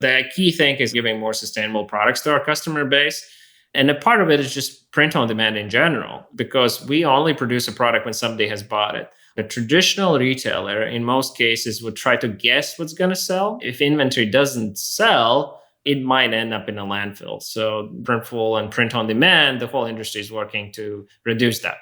The key thing is giving more sustainable products to our customer base. And a part of it is just print on demand in general, because we only produce a product when somebody has bought it. The traditional retailer, in most cases, would try to guess what's going to sell. If inventory doesn't sell, it might end up in a landfill. So Printful and print on demand, the whole industry is working to reduce that.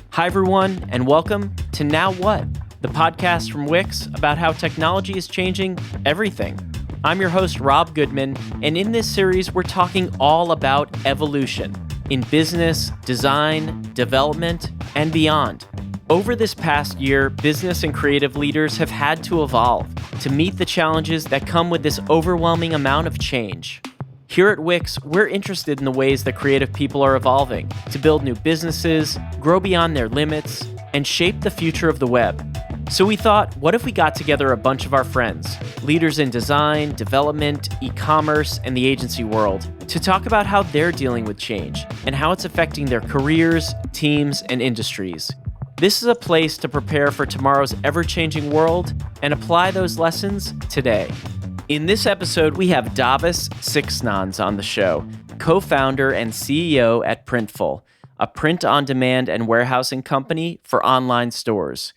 Hi, everyone, and welcome to Now What, the podcast from Wix about how technology is changing everything. I'm your host, Rob Goodman, and in this series, we're talking all about evolution in business, design, development, and beyond. Over this past year, business and creative leaders have had to evolve to meet the challenges that come with this overwhelming amount of change. Here at Wix, we're interested in the ways that creative people are evolving to build new businesses, grow beyond their limits, and shape the future of the web. So we thought, what if we got together a bunch of our friends, leaders in design, development, e-commerce, and the agency world, to talk about how they're dealing with change and how it's affecting their careers, teams, and industries. This is a place to prepare for tomorrow's ever-changing world and apply those lessons today. In this episode, we have Davis Siksnans on the show, co-founder and CEO at Printful, a print-on-demand and warehousing company for online stores.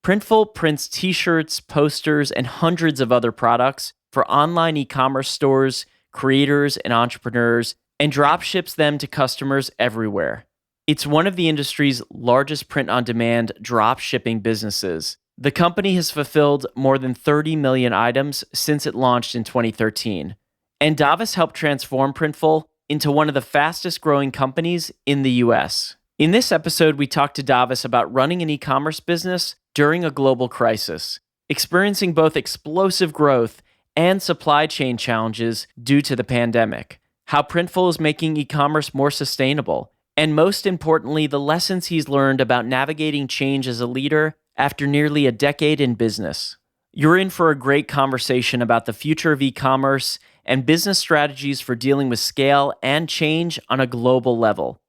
Printful prints t-shirts, posters, and hundreds of other products for online e-commerce stores, creators, and entrepreneurs, and drop ships them to customers everywhere. It's one of the industry's largest print-on-demand drop shipping businesses. The company has fulfilled more than 30 million items since it launched in 2013. And Davis helped transform Printful into one of the fastest growing companies in the US. In this episode, we talked to Davis about running an e-commerce business during a global crisis, experiencing both explosive growth and supply chain challenges due to the pandemic, how Printful is making e-commerce more sustainable, and most importantly, the lessons he's learned about navigating change as a leader after nearly a decade in business. You're in for a great conversation about the future of e-commerce and business strategies for dealing with scale and change on a global level.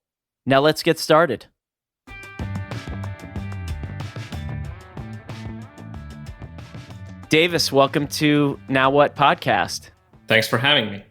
Now let's get started. Davis, welcome to Now What podcast. Thanks for having me.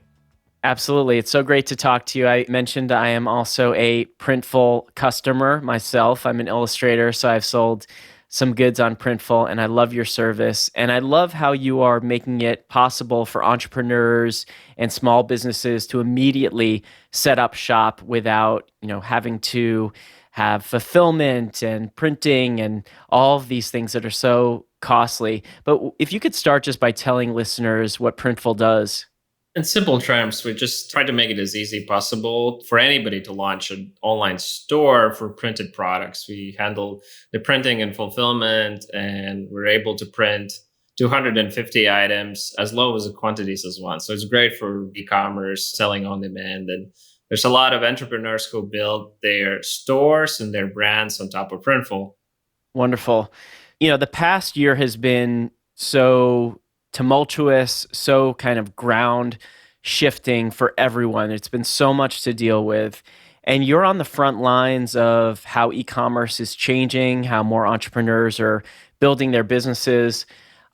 Absolutely. It's so great to talk to you. I mentioned I am also a Printful customer myself. I'm an illustrator, so I've sold some goods on Printful, and I love your service. And I love how you are making it possible for entrepreneurs and small businesses to immediately set up shop without, having to have fulfillment and printing and all of these things that are so costly. But if you could start just by telling listeners what Printful does. In simple terms, we just try to make it as easy as possible for anybody to launch an online store for printed products. We handle the printing and fulfillment, and we're able to print 250 items as low as the quantities as one. So it's great for e-commerce, selling on demand. And there's a lot of entrepreneurs who build their stores and their brands on top of Printful. Wonderful. The past year has been so tumultuous, so kind of ground shifting for everyone. It's been so much to deal with. And you're on the front lines of how e-commerce is changing, how more entrepreneurs are building their businesses.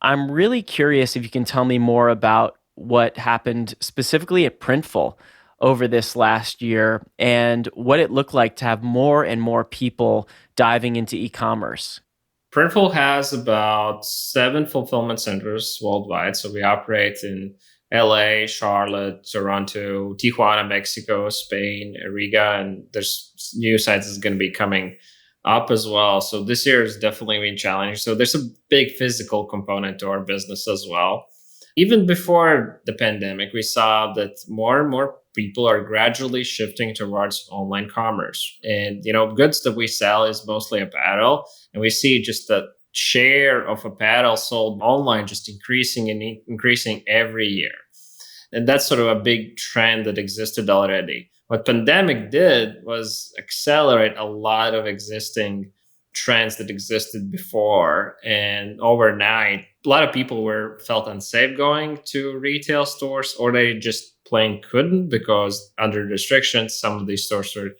I'm really curious if you can tell me more about what happened specifically at Printful over this last year and what it looked like to have more and more people diving into e-commerce. Printful has about 7 fulfillment centers worldwide. So we operate in LA, Charlotte, Toronto, Tijuana, Mexico, Spain, Riga, and there's new sites that's going to be coming up as well. So this year has definitely been challenging. So there's a big physical component to our business as well. Even before the pandemic, we saw that more and more people are gradually shifting towards online commerce. And, goods that we sell is mostly apparel. And we see just the share of apparel sold online just increasing and increasing every year. And that's sort of a big trend that existed already. What pandemic did was accelerate a lot of existing trends that existed before. And overnight, a lot of people felt unsafe going to retail stores, or they just plain couldn't because under restrictions, some of these stores were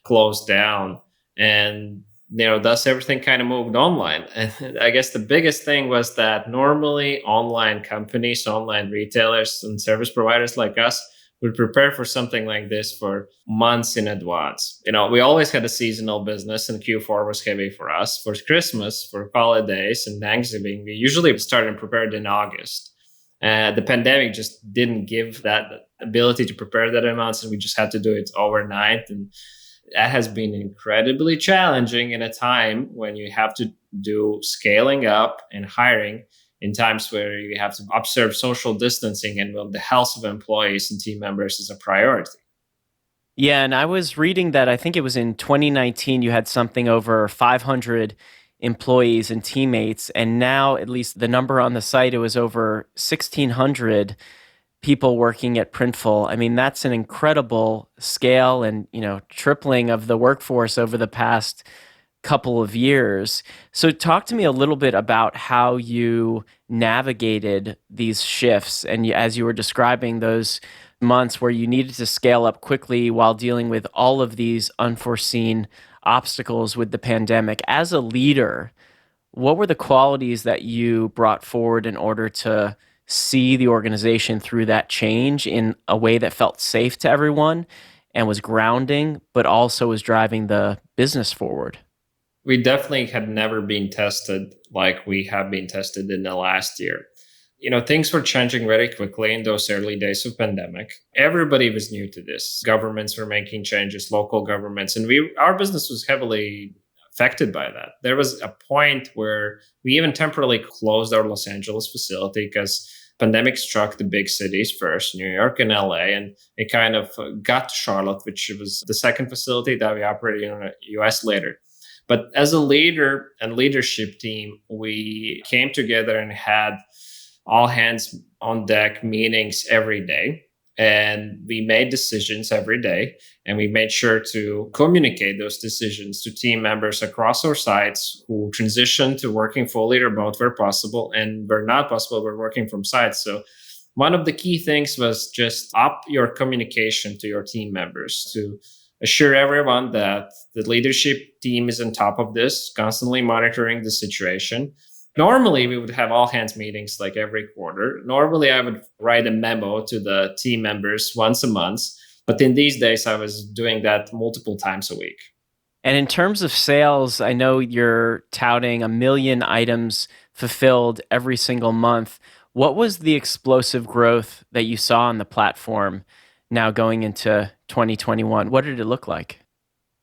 closed down. And thus everything kind of moved online. And I guess the biggest thing was that normally online companies, online retailers, and service providers like us would prepare for something like this for months in advance. We always had a seasonal business, and Q4 was heavy for us. For Christmas, for holidays, and Thanksgiving, we usually started and prepared in August. The pandemic just didn't give that ability to prepare that amount, and we just had to do it overnight. And that has been incredibly challenging in a time when you have to do scaling up and hiring in times where you have to observe social distancing and when the health of employees and team members is a priority. Yeah, and I was reading that I think it was in 2019 you had something over 500 employees and teammates, and now at least the number on the site, it was over 1,600 people working at Printful. I mean, that's an incredible scale and, tripling of the workforce over the past couple of years. So talk to me a little bit about how you navigated these shifts and as you were describing those months where you needed to scale up quickly while dealing with all of these unforeseen obstacles with the pandemic. As a leader, what were the qualities that you brought forward in order to see the organization through that change in a way that felt safe to everyone and was grounding, but also was driving the business forward? We definitely had never been tested like we have been tested in the last year. Things were changing very quickly in those early days of pandemic. Everybody was new to this. Governments were making changes, local governments, and our business was heavily affected by that. There was a point where we even temporarily closed our Los Angeles facility because pandemic struck the big cities first, New York and LA, and it kind of got to Charlotte, which was the second facility that we operated in the US later. But as a leader and leadership team, we came together and had all hands on deck meetings every day. And we made decisions every day. And we made sure to communicate those decisions to team members across our sites who transitioned to working fully remote where possible, and where not possible, we're working from sites. So one of the key things was just up your communication to your team members to assure everyone that the leadership team is on top of this, constantly monitoring the situation. Normally, we would have all hands meetings like every quarter. Normally, I would write a memo to the team members once a month. But in these days, I was doing that multiple times a week. And in terms of sales, I know you're touting 1 million items fulfilled every single month. What was the explosive growth that you saw on the platform now going into 2021? What did it look like?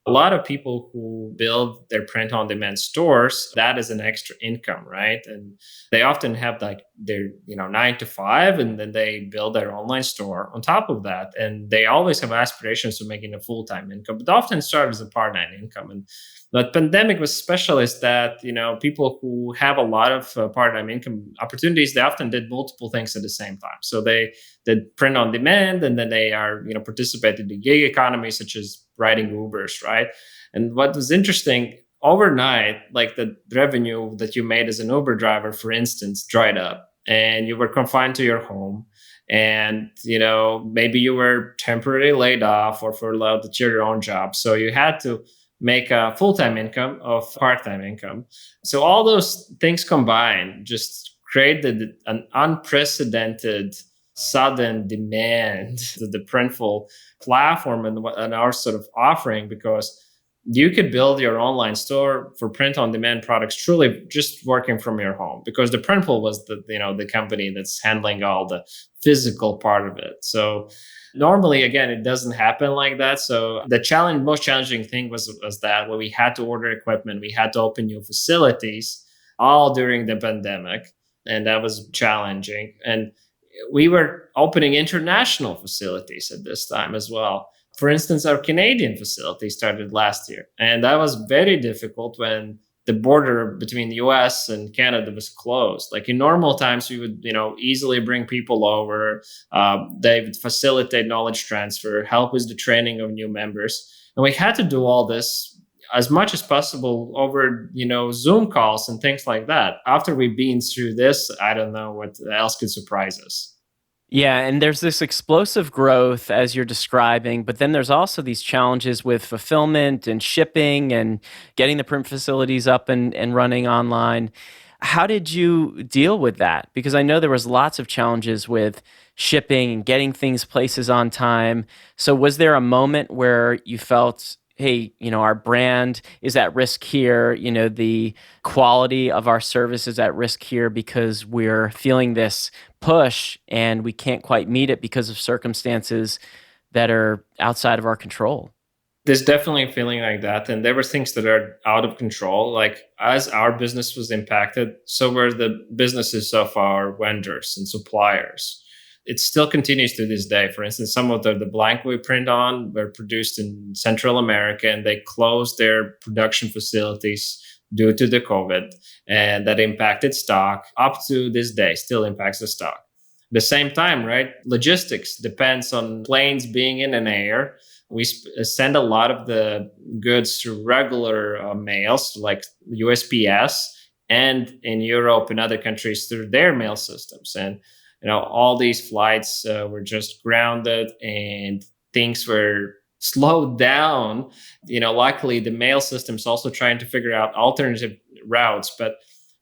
A lot of people who build their print on demand stores, that is an extra income, right? And they often have like their 9 to 5, and then they build their online store on top of that. And they always have aspirations of making a full-time income, but often start as a part-time income. And the pandemic was special is that people who have a lot of part-time income opportunities, they often did multiple things at the same time. So they did print on demand, and then they are participated in the gig economy, such as riding Ubers, right? And what was interesting, overnight, like the revenue that you made as an Uber driver, for instance, dried up, and you were confined to your home. And, maybe you were temporarily laid off or furloughed at your own job. So you had to make a full-time income of part-time income. So all those things combined just created an unprecedented sudden demand to the Printful platform and our sort of offering, because you could build your online store for print on demand products truly just working from your home, because the Printful was the company that's handling all the physical part of it. So normally, again, it doesn't happen like that. So the most challenging thing was that when we had to order equipment, we had to open new facilities all during the pandemic, and that was challenging. And we were opening international facilities at this time as well. For instance, our Canadian facility started last year, and that was very difficult when the border between the US and Canada was closed. Like in normal times, we would, easily bring people over. They would facilitate knowledge transfer, help with the training of new members. And we had to do all this as much as possible over, Zoom calls and things like that. After we've been through this, I don't know what else could surprise us. Yeah, and there's this explosive growth as you're describing, but then there's also these challenges with fulfillment and shipping and getting the print facilities up and running online. How did you deal with that? Because I know there was lots of challenges with shipping and getting things places on time. So was there a moment where you felt, hey, our brand is at risk here, the quality of our service is at risk here because we're feeling this push and we can't quite meet it because of circumstances that are outside of our control? There's definitely a feeling like that. And there were things that are out of control. Like as our business was impacted, so were the businesses of our vendors and suppliers. It still continues to this day. For instance, some of the blank we print on were produced in Central America and they closed their production facilities due to the COVID. And that impacted stock up to this day, still impacts the stock. At the same time, right? Logistics depends on planes being in an air. We send a lot of the goods through regular mails like USPS, and in Europe and other countries through their mail systems. And all these flights were just grounded and things were slowed down. Luckily the mail system's also trying to figure out alternative routes, but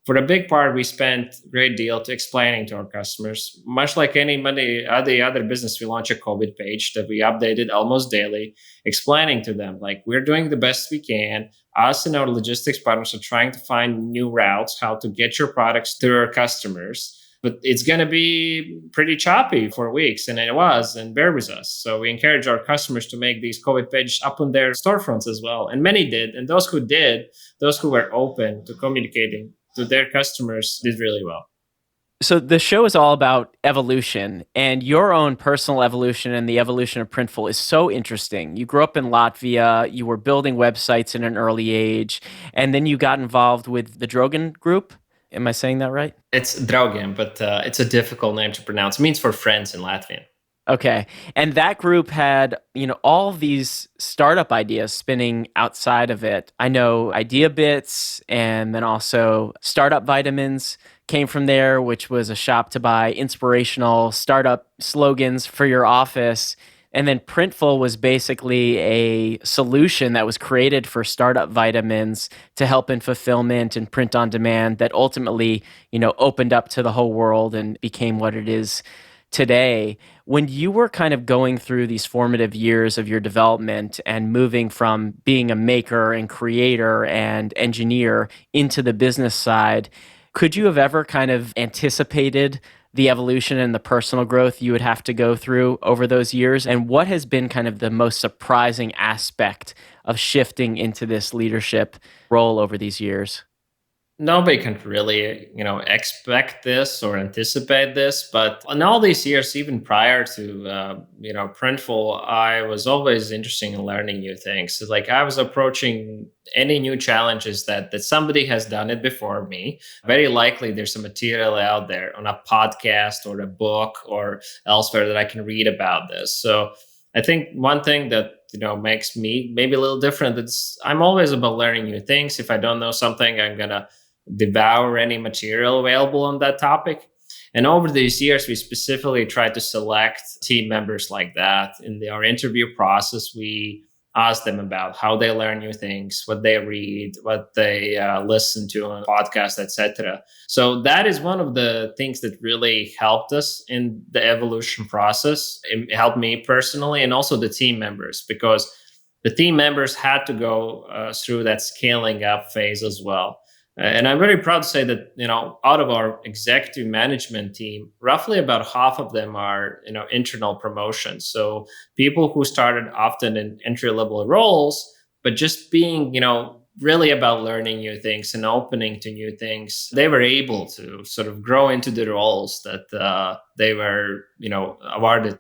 for a big part, we spent a great deal to explaining to our customers. Much like any other business, we launch a COVID page that we updated almost daily, explaining to them, like, we're doing the best we can. Us and our logistics partners are trying to find new routes, how to get your products to our customers. But it's going to be pretty choppy for weeks, and it was, and bear with us. So we encourage our customers to make these COVID pages up on their storefronts as well. And many did. And those who did, those who were open to communicating to their customers did really well. So the show is all about evolution, and your own personal evolution and the evolution of Printful is so interesting. You grew up in Latvia, you were building websites in an early age, and then you got involved with the Drogan Group. Am I saying that right? It's Draugen, but it's a difficult name to pronounce. It means for friends in Latvian. Okay. And that group had, all of these startup ideas spinning outside of it. I know Idea Bits and then also Startup Vitamins came from there, which was a shop to buy inspirational startup slogans for your office. And then Printful was basically a solution that was created for startup vitamins to help in fulfillment and print on demand that ultimately, opened up to the whole world and became what it is today. When you were kind of going through these formative years of your development and moving from being a maker and creator and engineer into the business side, could you have ever kind of anticipated the evolution and the personal growth you would have to go through over those years? And what has been kind of the most surprising aspect of shifting into this leadership role over these years? Nobody can really, expect this or anticipate this. But in all these years, even prior to, Printful, I was always interested in learning new things. So, like, I was approaching any new challenges that somebody has done it before me. Very likely there's some material out there on a podcast or a book or elsewhere that I can read about this. So I think one thing that makes me maybe a little different is I'm always about learning new things. If I don't know something, I'm gonna devour any material available on that topic. And over these years, we specifically tried to select team members like that. In our interview process, we asked them about how they learn new things, what they read, what they listen to on podcasts, etc. So that is one of the things that really helped us in the evolution process. It helped me personally and also the team members, because the team members had to go through that scaling up phase as well. And I'm very proud to say that, out of our executive management team, roughly about half of them are, internal promotions. So people who started often in entry level roles, but just being, really about learning new things and opening to new things, they were able to sort of grow into the roles that they were, awarded.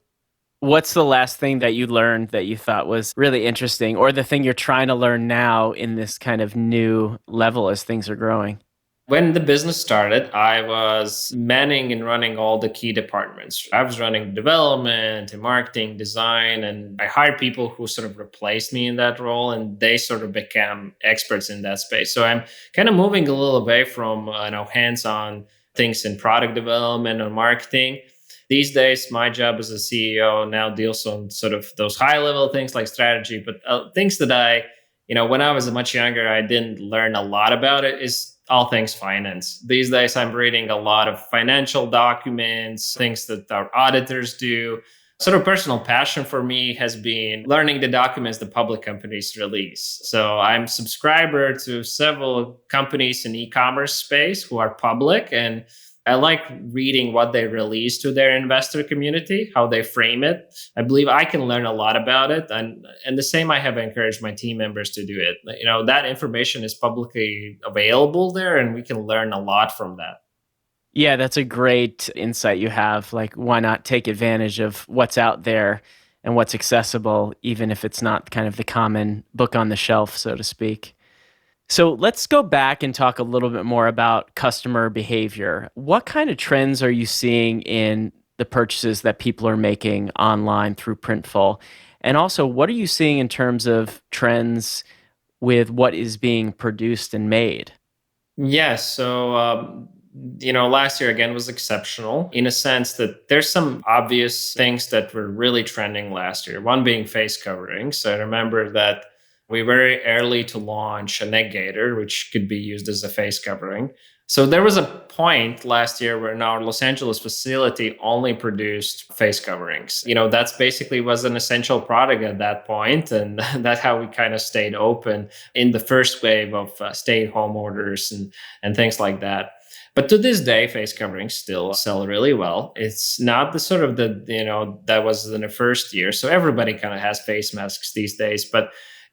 What's the last thing that you learned that you thought was really interesting, or the thing you're trying to learn now in this kind of new level as things are growing? When the business started, I was manning and running all the key departments. I was running development and marketing, design, and I hired people who sort of replaced me in that role, and they sort of became experts in that space. So I'm kind of moving a little away from hands-on things in product development or marketing. These days, my job as a CEO now deals on sort of those high level things like strategy, but things that when I was much younger, I didn't learn a lot about it is all things finance. These days, I'm reading a lot of financial documents, things that our auditors do. Sort of personal passion for me has been learning the documents the public companies release. So I'm subscriber to several companies in e-commerce space who are public, and I like reading what they release to their investor community, how they frame it. I believe I can learn a lot about it. And the same I have encouraged my team members to do it. That information is publicly available there, and we can learn a lot from that. Yeah, that's a great insight you have. Like, why not take advantage of what's out there and what's accessible, even if it's not kind of the common book on the shelf, so to speak. So let's go back and talk a little bit more about customer behavior. What kind of trends are you seeing in the purchases that people are making online through Printful? And also, what are you seeing in terms of trends with what is being produced and made? Yes. So, last year again was exceptional in a sense that there's some obvious things that were really trending last year. One being face coverings. So I remember that we were very early to launch a neck gaiter, which could be used as a face covering. So there was a point last year where our Los Angeles facility only produced face coverings. That's basically was an essential product at that point, and that's how we kind of stayed open in the first wave of stay-at-home orders and things like that. But to this day, face coverings still sell really well. It's not the sort of that was in the first year. So everybody kind of has face masks these days. But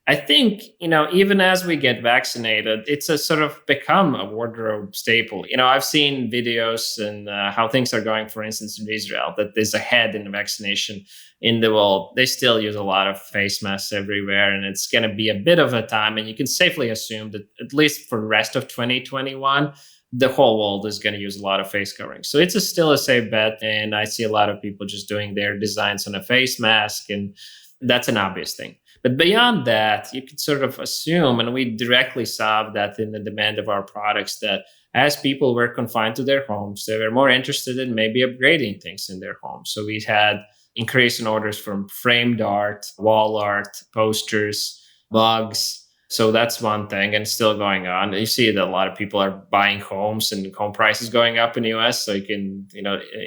I think, even as we get vaccinated, it's a sort of become a wardrobe staple. I've seen videos and how things are going, for instance, in Israel, that there's ahead in the vaccination in the world. They still use a lot of face masks everywhere, and it's going to be a bit of a time. And you can safely assume that at least for the rest of 2021, the whole world is going to use a lot of face coverings. So it's still a safe bet. And I see a lot of people just doing their designs on a face mask, and that's an obvious thing. But beyond that, you could sort of assume, and we directly saw that in the demand of our products, that as people were confined to their homes, they were more interested in maybe upgrading things in their homes. So we had increase in orders from framed art, wall art, posters, mugs. So that's one thing, and it's still going on. You see that a lot of people are buying homes and home prices going up in the US. So you can,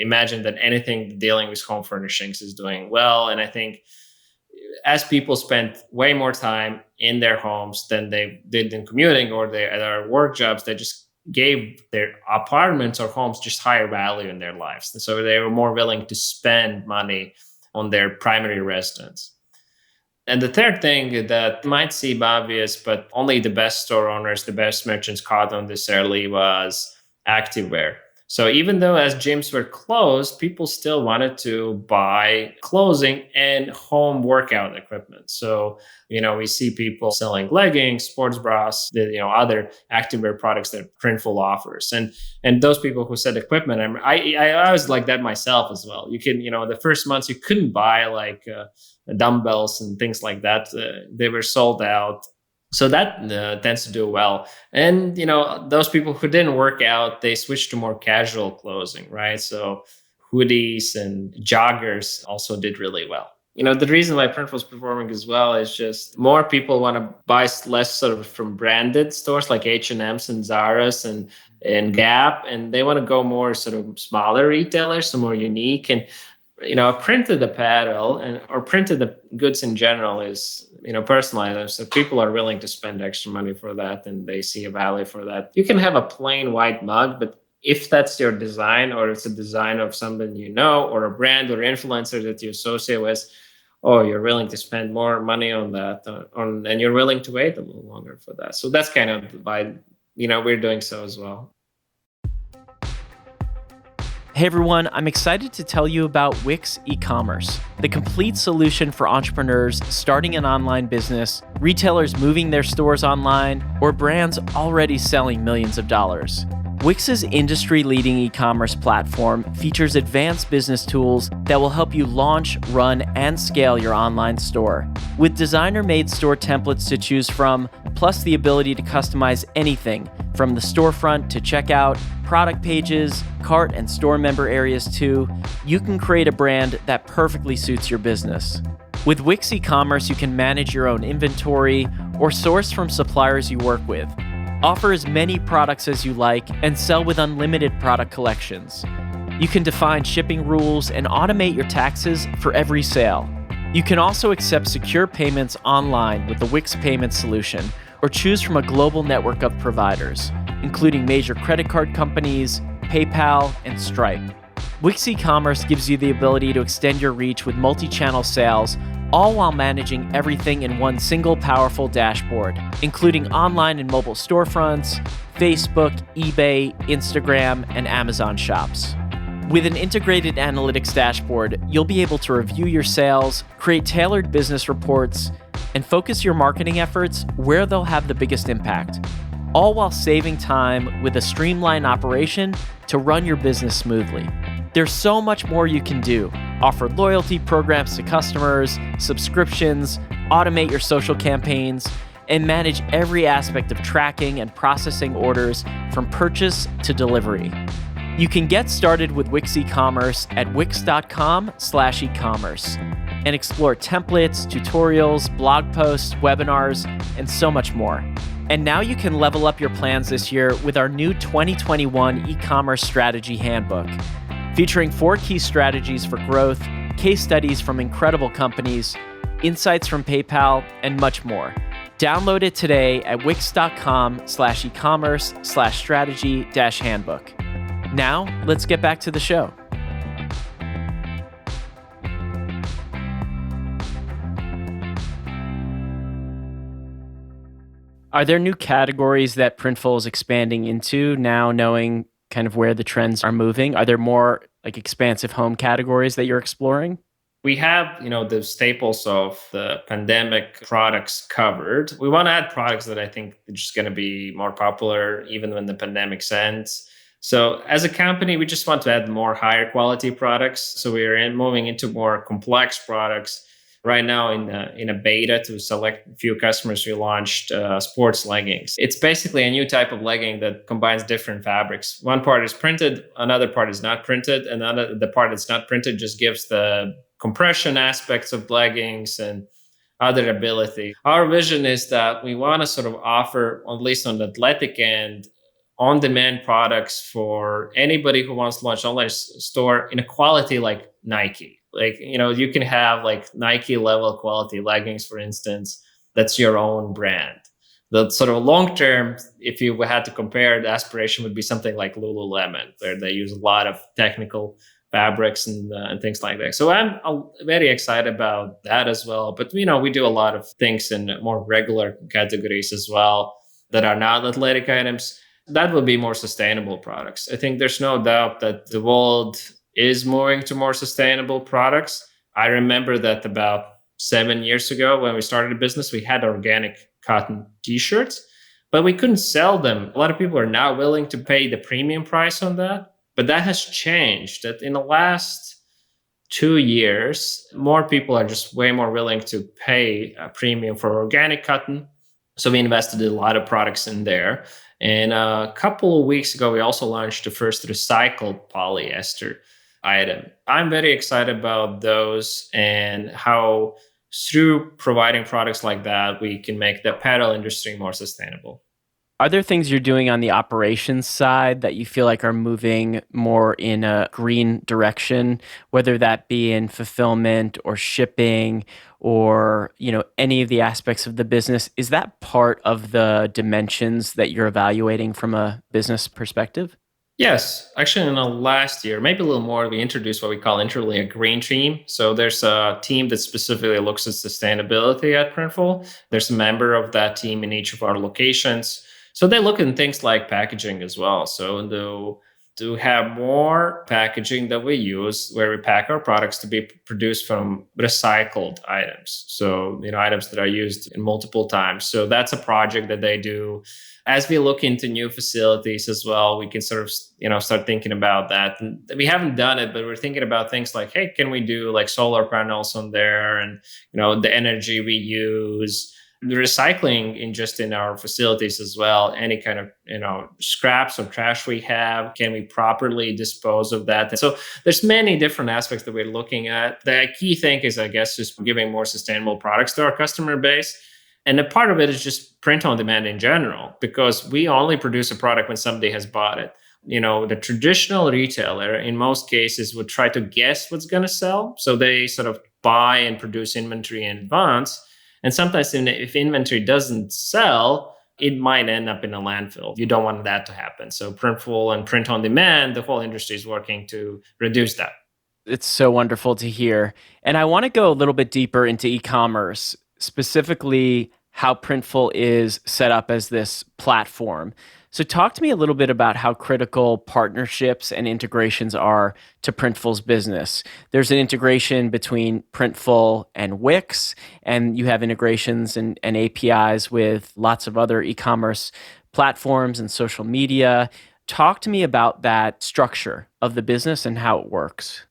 imagine that anything dealing with home furnishings is doing well. And I think as people spend way more time in their homes than they did in commuting or at their work jobs, they just gave their apartments or homes just higher value in their lives. And so they were more willing to spend money on their primary residence. And the third thing that might seem obvious, but only the best store owners, the best merchants caught on this early, was activewear. So even though as gyms were closed, people still wanted to buy clothing and home workout equipment. So, we see people selling leggings, sports bras, other activewear products that Printful offers. And those people who said equipment, I was like that myself as well. You can, the first months you couldn't buy like dumbbells and things like that. They were sold out. So that tends to do well. And, those people who didn't work out, they switched to more casual clothing, right? So hoodies and joggers also did really well. The reason why Printful's performing as well is just more people want to buy less sort of from branded stores like H&M's and Zara's and Gap, and they want to go more sort of smaller retailers, so more unique. And printed apparel or printed goods in general is, personalized. So people are willing to spend extra money for that, and they see a value for that. You can have a plain white mug, but if that's your design, or it's a design of something or a brand or influencer that you associate with, you're willing to spend more money on that, and you're willing to wait a little longer for that. So that's kind of why, we're doing so as well. Hey everyone, I'm excited to tell you about Wix eCommerce, the complete solution for entrepreneurs starting an online business, retailers moving their stores online, or brands already selling millions of dollars. Wix's industry-leading e-commerce platform features advanced business tools that will help you launch, run, and scale your online store. With designer-made store templates to choose from, plus the ability to customize anything from the storefront to checkout, product pages, cart and store member areas too, you can create a brand that perfectly suits your business. With Wix eCommerce, you can manage your own inventory or source from suppliers you work with. Offer as many products as you like and sell with unlimited product collections. You can define shipping rules and automate your taxes for every sale. You can also accept secure payments online with the Wix payment solution or choose from a global network of providers, including major credit card companies, PayPal, and Stripe. Wix eCommerce gives you the ability to extend your reach with multi-channel sales, all while managing everything in one single powerful dashboard, including online and mobile storefronts, Facebook, eBay, Instagram, and Amazon shops. With an integrated analytics dashboard, you'll be able to review your sales, create tailored business reports, and focus your marketing efforts where they'll have the biggest impact, all while saving time with a streamlined operation to run your business smoothly. There's so much more you can do. Offer loyalty programs to customers, subscriptions, automate your social campaigns, and manage every aspect of tracking and processing orders from purchase to delivery. You can get started with Wix eCommerce at wix.com/ecommerce and explore templates, tutorials, blog posts, webinars, and so much more. And now you can level up your plans this year with our new 2021 e-commerce strategy handbook, featuring 4 key strategies for growth, case studies from incredible companies, insights from PayPal, and much more. Download it today at wix.com/ecommerce/strategy-handbook. Now, let's get back to the show. Are there new categories that Printful is expanding into now, knowing kind of where the trends are moving? Are there more like expansive home categories that you're exploring? We have, the staples of the pandemic products covered. We want to add products that I think are just going to be more popular even when the pandemic ends. So as a company, we just want to add more higher quality products. So we're moving into more complex products. Right now in a beta to select a few customers, we launched sports leggings. It's basically a new type of legging that combines different fabrics. One part is printed, another part is not printed, and the part that's not printed just gives the compression aspects of leggings and other ability. Our vision is that we want to sort of offer, at least on the athletic end, on-demand products for anybody who wants to launch an online store in a quality like Nike. Like, you can have like Nike level quality leggings, for instance, that's your own brand. The sort of long term, if you had to compare, the aspiration would be something like Lululemon, where they use a lot of technical fabrics and things like that. So I'm very excited about that as well. But, we do a lot of things in more regular categories as well that are not athletic items. That would be more sustainable products. I think there's no doubt that the world is moving to more sustainable products. I remember that about 7 years ago when we started a business, we had organic cotton t-shirts, but we couldn't sell them. A lot of people are now willing to pay the premium price on that, but that has changed. That in the last 2 years, more people are just way more willing to pay a premium for organic cotton. So we invested in a lot of products in there. And a couple of weeks ago, we also launched the first recycled polyester item. I'm very excited about those and how through providing products like that, we can make the apparel industry more sustainable. Are there things you're doing on the operations side that you feel like are moving more in a green direction, whether that be in fulfillment or shipping or, any of the aspects of the business? Is that part of the dimensions that you're evaluating from a business perspective? Yes, actually in the last year, maybe a little more, we introduced what we call internally a green team. So there's a team that specifically looks at sustainability at Printful. There's a member of that team in each of our locations. So they look at things like packaging as well. So to have more packaging that we use where we pack our products to be produced from recycled items. So, items that are used in multiple times. So that's a project that they do. As we look into new facilities as well, we can sort of, start thinking about that. And we haven't done it, but we're thinking about things like, hey, can we do like solar panels on there and, the energy we use, the recycling in our facilities as well, any kind of scraps or trash we have, can we properly dispose of that? And so there's many different aspects that we're looking at. The key thing is, I guess, just giving more sustainable products to our customer base. And a part of it is just print on demand in general, because we only produce a product when somebody has bought it. The traditional retailer in most cases would try to guess what's going to sell, so they sort of buy and produce inventory in advance. And sometimes if inventory doesn't sell, it might end up in a landfill. You don't want that to happen. So Printful and print on demand, the whole industry is working to reduce that. It's so wonderful to hear. And I want to go a little bit deeper into e-commerce, specifically how Printful is set up as this platform. So talk to me a little bit about how critical partnerships and integrations are to Printful's business. There's an integration between Printful and Wix, and you have integrations and APIs with lots of other e-commerce platforms and social media. Talk to me about that structure of the business and how it works.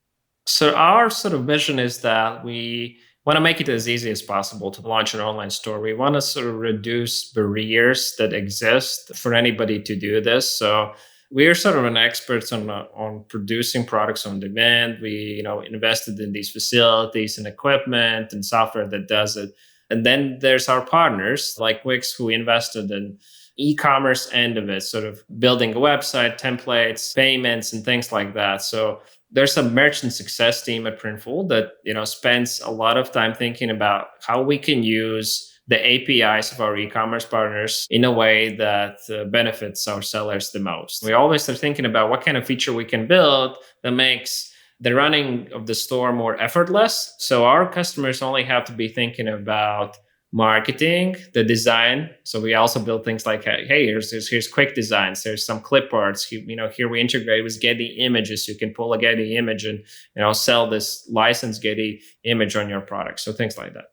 So our sort of vision is that we want to make it as easy as possible to launch an online store. We want to sort of reduce barriers that exist for anybody to do this. So we are sort of an experts on producing products on demand. We invested in these facilities and equipment and software that does it. And then there's our partners like Wix, who invested in e-commerce end of it, sort of building a website, templates, payments, and things like that. So there's a merchant success team at Printful that spends a lot of time thinking about how we can use the APIs of our e-commerce partners in a way that benefits our sellers the most. We always are thinking about what kind of feature we can build that makes the running of the store more effortless. So our customers only have to be thinking about marketing, the design. So we also build things like, hey, here's quick designs. There's some cliparts. Here we integrate with Getty images. You can pull a Getty image and sell this licensed Getty image on your product. So things like that.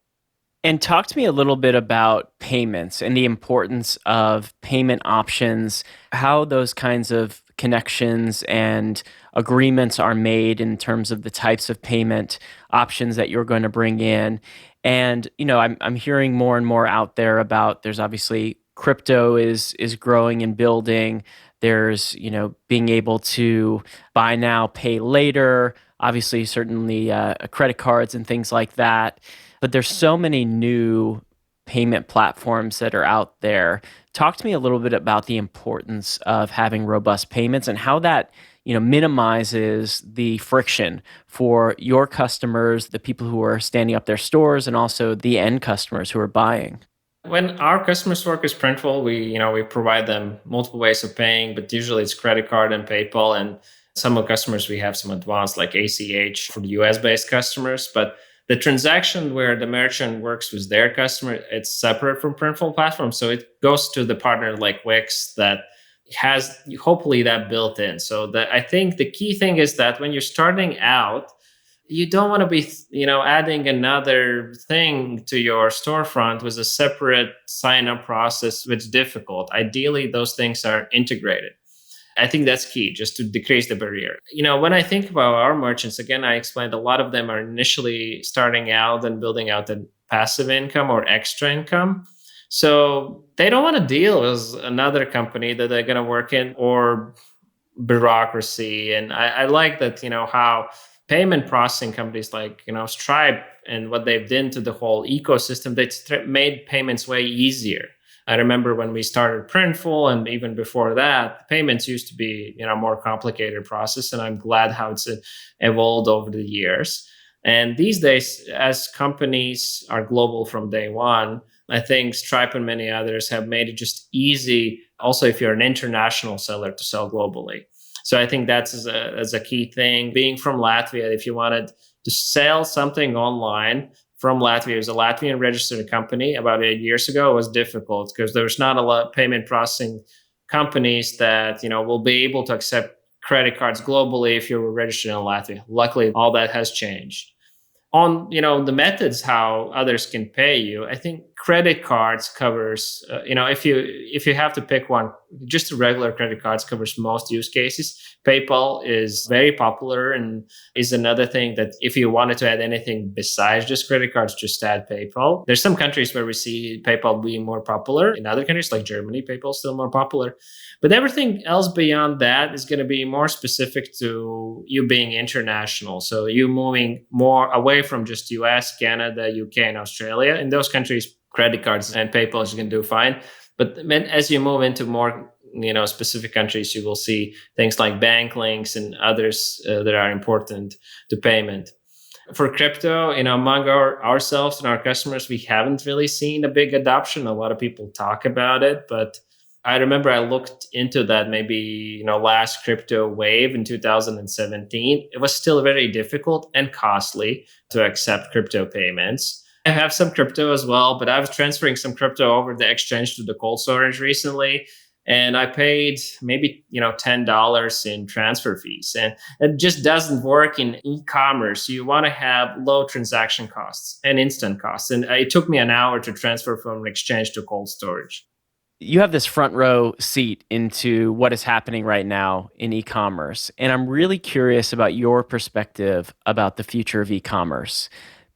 And talk to me a little bit about payments and the importance of payment options, how those kinds of connections and agreements are made in terms of the types of payment options that you're going to bring in. And, I'm hearing more and more out there about, there's obviously crypto is growing and building. There's, being able to buy now, pay later, obviously, certainly credit cards and things like that. But there's so many new payment platforms that are out there. Talk to me a little bit about the importance of having robust payments and how that minimizes the friction for your customers, the people who are standing up their stores, and also the end customers who are buying. When our customers work with Printful, we provide them multiple ways of paying, but usually it's credit card and PayPal. And some of the customers, we have some advanced like ACH for the US-based customers. But the transaction where the merchant works with their customer, it's separate from Printful platform. So it goes to the partner like Wix that has hopefully that built in. So I think the key thing is that when you're starting out, you don't want to be, adding another thing to your storefront with a separate sign-up process, which is difficult. Ideally, those things are integrated. I think that's key, just to decrease the barrier. When I think about our merchants, again, I explained a lot of them are initially starting out and building out the passive income or extra income. So they don't want to deal with another company that they're going to work in or bureaucracy. And I like that, how payment processing companies like, Stripe and what they've done to the whole ecosystem, they made payments way easier. I remember when we started Printful, and even before that, payments used to be, more complicated process. And I'm glad how it's evolved over the years. And these days, as companies are global from day one, I think Stripe and many others have made it just easy. Also, if you're an international seller, to sell globally. So I think that's as a key thing. Being from Latvia, if you wanted to sell something online from Latvia, it was a Latvian registered company about 8 years ago, it was difficult because there's not a lot of payment processing companies that will be able to accept credit cards globally if you were registered in Latvia. Luckily, all that has changed. On the methods how others can pay you, I think credit cards covers if you have to pick one, just the regular credit cards covers most use cases. PayPal is very popular and is another thing that if you wanted to add anything besides just credit cards, just add PayPal. There's some countries where we see PayPal being more popular. In other countries like Germany, PayPal is still more popular. But everything else beyond that is going to be more specific to you being international. So you moving more away from just US, Canada, UK, and Australia. In those countries, credit cards and PayPal is going to do fine. But as you move into more specific countries, you will see things like bank links and others that are important to payment. For crypto, among ourselves and our customers, we haven't really seen a big adoption. A lot of people talk about it, but I remember I looked into that maybe, last crypto wave in 2017. It was still very difficult and costly to accept crypto payments. I have some crypto as well, but I was transferring some crypto over the exchange to the cold storage recently. And I paid maybe, $10 in transfer fees. And it just doesn't work in e-commerce. You want to have low transaction costs and instant costs. And it took me an hour to transfer from an exchange to cold storage. You have this front row seat into what is happening right now in e-commerce. And I'm really curious about your perspective about the future of e-commerce.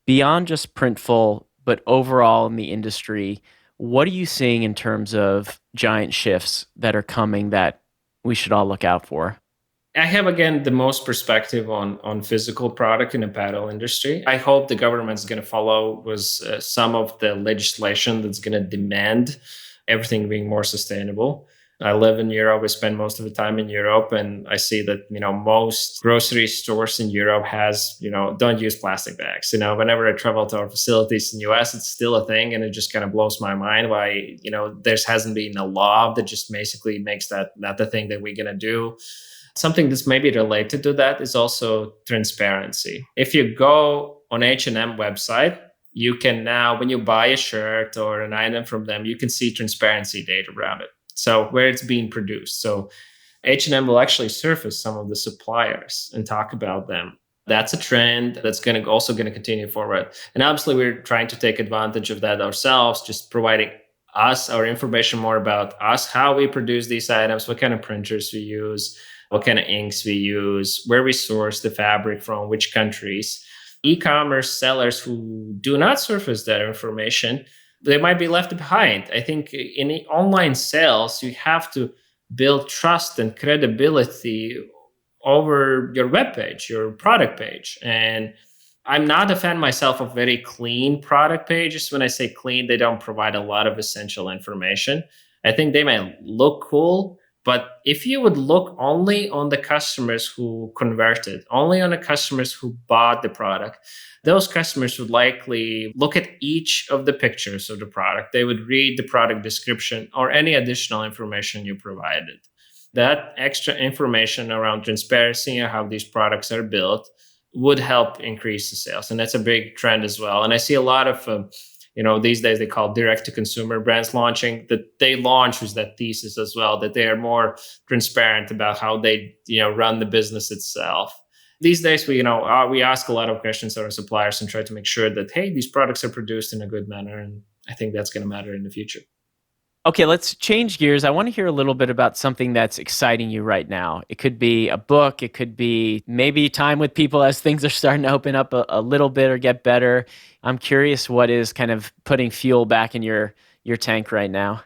Beyond just Printful, but overall in the industry, what are you seeing in terms of giant shifts that are coming that we should all look out for? I have, again, the most perspective on physical product in the apparel industry. I hope the government is going to follow with some of the legislation that's going to demand everything being more sustainable. I live in Europe. I spend most of the time in Europe, and I see that, most grocery stores in Europe don't use plastic bags. Whenever I travel to our facilities in the US, it's still a thing. And it just kind of blows my mind why, there hasn't been a law that just basically makes that not the thing that we're going to do. Something that's maybe related to that is also transparency. If you go on H&M website, you can now, when you buy a shirt or an item from them, you can see transparency data around it. So where it's being produced. So H&M will actually surface some of the suppliers and talk about them. That's a trend that's also going to continue forward. And obviously, we're trying to take advantage of that ourselves, just providing us our information more about us, how we produce these items, what kind of printers we use, what kind of inks we use, where we source the fabric from, which countries. E-commerce sellers who do not surface that information, they might be left behind. I think in online sales, you have to build trust and credibility over your web page, your product page. And I'm not a fan myself of very clean product pages. When I say clean, they don't provide a lot of essential information. I think they might look cool, but if you would look only on the customers who converted, only on the customers who bought the product, those customers would likely look at each of the pictures of the product. They would read the product description or any additional information you provided. That extra information around transparency and how these products are built would help increase the sales. And that's a big trend as well. And I see a lot of these days they call direct-to-consumer brands launching, that they launch with that thesis as well, that they are more transparent about how they run the business itself. These days, we ask a lot of questions to our suppliers and try to make sure that, hey, these products are produced in a good manner. And I think that's going to matter in the future. Okay, let's change gears. I want to hear a little bit about something that's exciting you right now. It could be a book. It could be maybe time with people as things are starting to open up a little bit or get better. I'm curious what is kind of putting fuel back in your tank right now.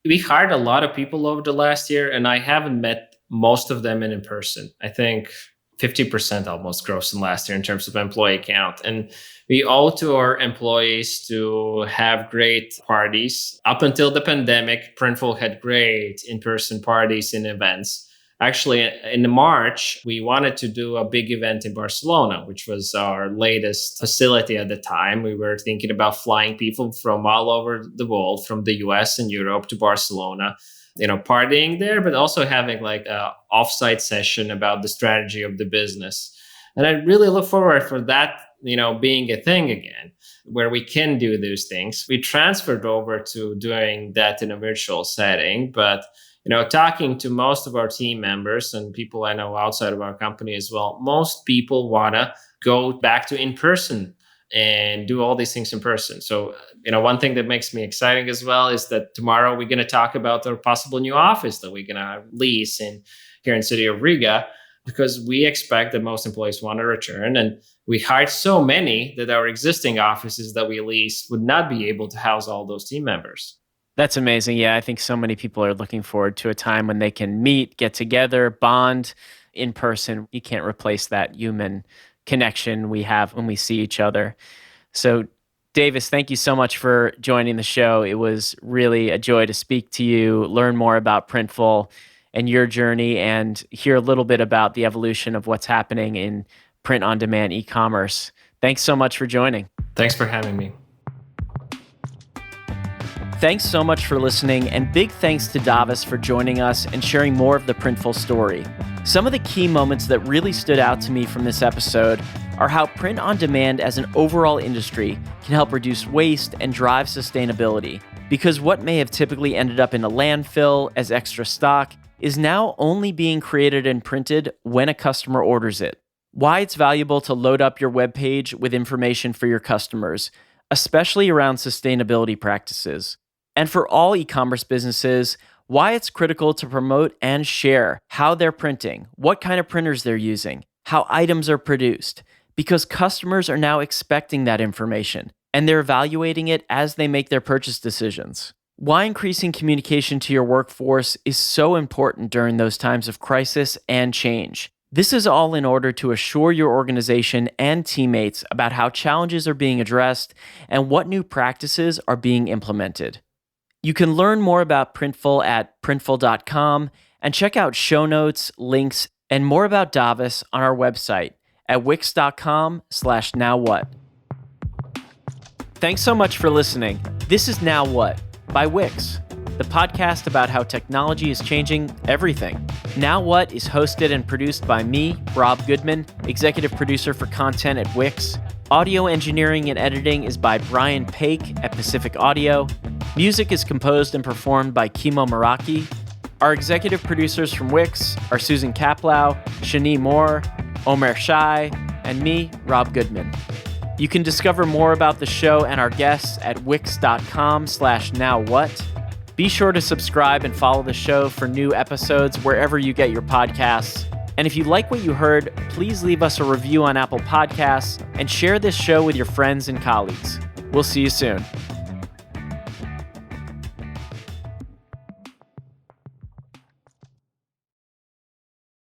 We hired a lot of people over the last year, and I haven't met most of them in person. I think 50% almost growth in last year in terms of employee count. And we owe to our employees to have great parties. Up until the pandemic, Printful had great in-person parties and events. Actually, in March, we wanted to do a big event in Barcelona, which was our latest facility at the time. We were thinking about flying people from all over the world, from the US and Europe to Barcelona, partying there, but also having like a offsite session about the strategy of the business. And I really look forward for that, being a thing again, where we can do those things. We transferred over to doing that in a virtual setting, but talking to most of our team members and people I know outside of our company as well, most people want to go back to in person and do all these things in person. So, one thing that makes me exciting as well is that tomorrow we're going to talk about the possible new office that we're going to lease here in city of Riga, because we expect that most employees want to return. And we hired so many that our existing offices that we lease would not be able to house all those team members. That's amazing. Yeah, I think so many people are looking forward to a time when they can meet, get together, bond in person. You can't replace that human connection we have when we see each other. So, Davis, thank you so much for joining the show. It was really a joy to speak to you, learn more about Printful and your journey, and hear a little bit about the evolution of what's happening in print-on-demand e-commerce. Thanks so much for joining. Thanks for having me. Thanks so much for listening, and big thanks to Davis for joining us and sharing more of the Printful story. Some of the key moments that really stood out to me from this episode are how print on demand as an overall industry can help reduce waste and drive sustainability, because what may have typically ended up in a landfill as extra stock is now only being created and printed when a customer orders it. Why it's valuable to load up your web page with information for your customers, especially around sustainability practices. And for all e-commerce businesses, why it's critical to promote and share how they're printing, what kind of printers they're using, how items are produced, because customers are now expecting that information, and they're evaluating it as they make their purchase decisions. Why increasing communication to your workforce is so important during those times of crisis and change. This is all in order to assure your organization and teammates about how challenges are being addressed and what new practices are being implemented. You can learn more about Printful at printful.com and check out show notes, links, and more about Davis on our website at wix.com/nowwhat. Thanks so much for listening. This is Now What by Wix, the podcast about how technology is changing everything. Now What is hosted and produced by me, Rob Goodman, executive producer for content at Wix. Audio engineering and editing is by Brian Paik at Pacific Audio. Music is composed and performed by Kimo Maraki. Our executive producers from Wix are Susan Kaplow, Shani Moore, Omer Shai, and me, Rob Goodman. You can discover more about the show and our guests at wix.com/nowwhat. Be sure to subscribe and follow the show for new episodes wherever you get your podcasts. And if you like what you heard, please leave us a review on Apple Podcasts and share this show with your friends and colleagues. We'll see you soon.